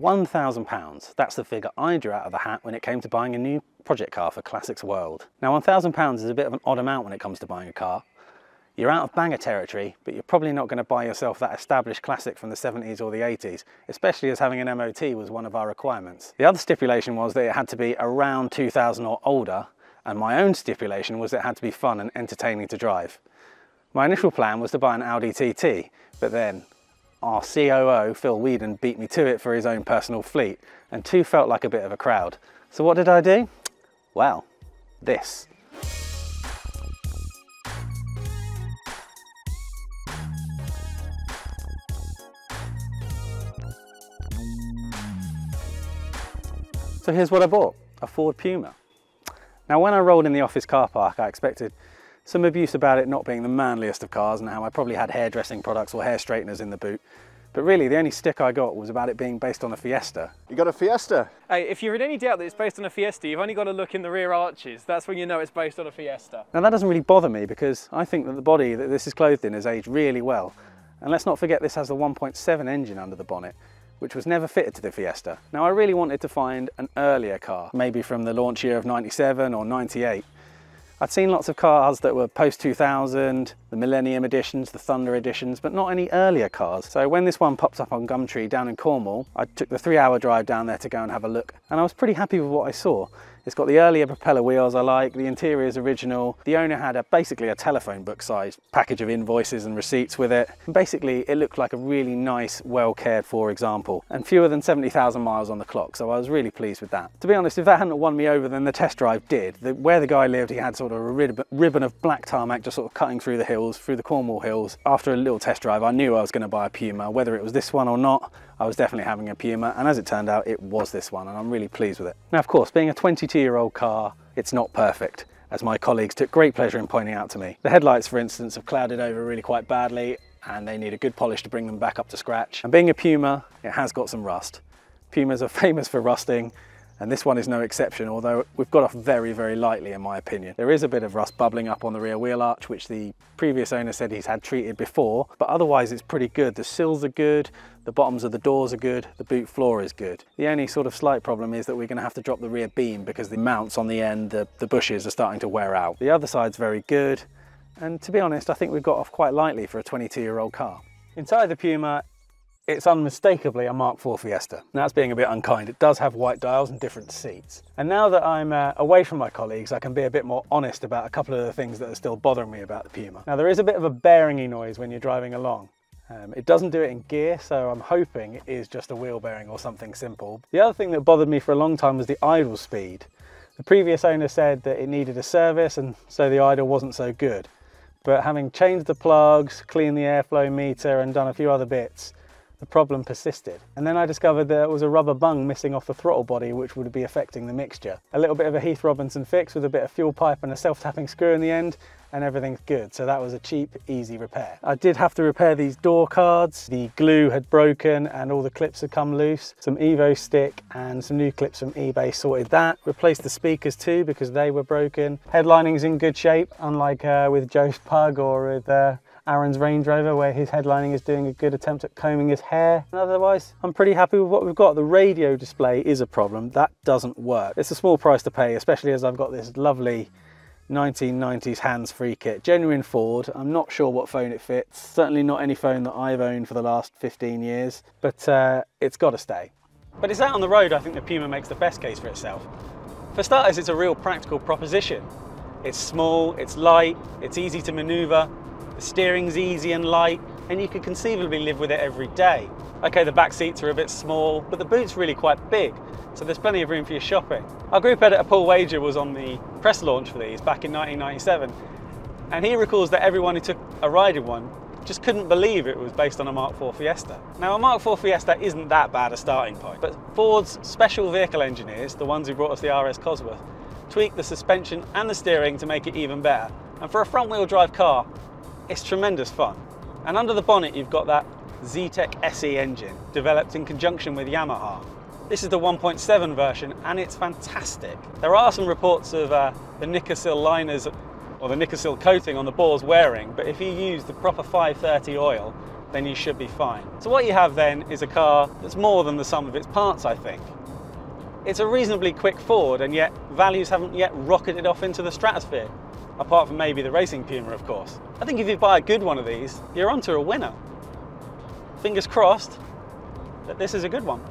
£1,000. That's the figure I drew out of the hat when it came to buying a new project car for Classics World. Now £1,000 is a bit of an odd amount when it comes to buying a car. You're out of banger territory, but you're probably not going to buy yourself that established classic from the 70s or the 80s, especially as having an MOT was one of our requirements. The other stipulation was that it had to be around 2000 or older, and my own stipulation was that it had to be fun and entertaining to drive. My initial plan was to buy an Audi TT, but then our COO, Phil Whedon, beat me to it for his own personal fleet, and two felt like a bit of a crowd. So what did I do? Well, this. So here's what I bought, a Ford Puma. Now when I rolled in the office car park, I expected some abuse about it not being the manliest of cars and how I probably had hairdressing products or hair straighteners in the boot. But really the only stick I got was about it being based on a Fiesta. You got a Fiesta? Hey, if you're in any doubt that it's based on a Fiesta, you've only got to look in the rear arches. That's when you know it's based on a Fiesta. Now that doesn't really bother me because I think that the body that this is clothed in has aged really well. And let's not forget this has the 1.7 engine under the bonnet, which was never fitted to the Fiesta. Now I really wanted to find an earlier car, maybe from the launch year of 97 or 98. I'd seen lots of cars that were post 2000, the Millennium editions, the Thunder editions, but not any earlier cars. So when this one popped up on Gumtree down in Cornwall, I took the 3-hour drive down there to go and have a look, and I was pretty happy with what I saw. It's got the earlier propeller wheels I like, the interior is original. The owner had basically a telephone book sized package of invoices and receipts with it. And basically it looked like a really nice, well cared for example, and fewer than 70,000 miles on the clock, so I was really pleased with that. To be honest, if that hadn't won me over, then the test drive did. Where the guy lived, he had sort of a ribbon of black tarmac just sort of cutting through the hills, through the Cornwall hills. After a little test drive, I knew I was going to buy a Puma. Whether it was this one or not, I was definitely having a Puma, and as it turned out, it was this one, and I'm really pleased with it. Now, of course, being a 22-year-old car, it's not perfect, as my colleagues took great pleasure in pointing out to me. The headlights, for instance, have clouded over really quite badly, and they need a good polish to bring them back up to scratch. And being a Puma, it has got some rust. Pumas are famous for rusting, and this one is no exception, although we've got off very, very lightly in my opinion. There is a bit of rust bubbling up on the rear wheel arch, which the previous owner said he's had treated before, but otherwise it's pretty good. The sills are good, the bottoms of the doors are good, the boot floor is good. The only sort of slight problem is that we're going to have to drop the rear beam because the mounts on the end, the bushes are starting to wear out. The other side's very good, and to be honest, I think we've got off quite lightly for a 22-year-old car. Inside the Puma, it's unmistakably a Mark IV Fiesta. Now, that's being a bit unkind. It does have white dials and different seats. And now that I'm away from my colleagues, I can be a bit more honest about a couple of the things that are still bothering me about the Puma. Now, there is a bit of a bearingy noise when you're driving along. It doesn't do it in gear, so I'm hoping it is just a wheel bearing or something simple. The other thing that bothered me for a long time was the idle speed. The previous owner said that it needed a service, and so the idle wasn't so good. But having changed the plugs, cleaned the airflow meter, and done a few other bits, the problem persisted. And then I discovered there was a rubber bung missing off the throttle body, which would be affecting the mixture. A little bit of a Heath Robinson fix with a bit of fuel pipe and a self-tapping screw in the end, and everything's good. So that was a cheap, easy repair. I did have to repair these door cards. The glue had broken and all the clips had come loose. Some Evo stick and some new clips from eBay sorted that. Replaced the speakers too because they were broken. Headlining's in good shape, unlike with Joe's Pug or with Aaron's Range Rover, where his headlining is doing a good attempt at combing his hair. And otherwise, I'm pretty happy with what we've got. The radio display is a problem. That doesn't work. It's a small price to pay, especially as I've got this lovely 1990s hands-free kit. Genuine Ford. I'm not sure what phone it fits. Certainly not any phone that I've owned for the last 15 years, but it's got to stay. But it's out on the road I think the Puma makes the best case for itself. For starters, it's a real practical proposition. It's small, it's light, it's easy to maneuver, the steering's easy and light, and you could conceivably live with it every day. Okay, the back seats are a bit small, but the boot's really quite big, so there's plenty of room for your shopping. Our group editor Paul Wager was on the press launch for these back in 1997, and he recalls that everyone who took a ride in one just couldn't believe it was based on a Mark IV Fiesta. Now, a Mark IV Fiesta isn't that bad a starting point, but Ford's special vehicle engineers, the ones who brought us the RS Cosworth, tweaked the suspension and the steering to make it even better. And for a front-wheel drive car, it's tremendous fun. And under the bonnet, you've got that Zetec SE engine, developed in conjunction with Yamaha. This is the 1.7 version, and it's fantastic. There are some reports of the Nickersill liners, or the Nickersill coating on the bores wearing, but if you use the proper 530 oil, then you should be fine. So what you have then is a car that's more than the sum of its parts, I think. It's a reasonably quick Ford, and yet values haven't yet rocketed off into the stratosphere, apart from maybe the racing Puma, of course. I think if you buy a good one of these, you're onto a winner. Fingers crossed that this is a good one.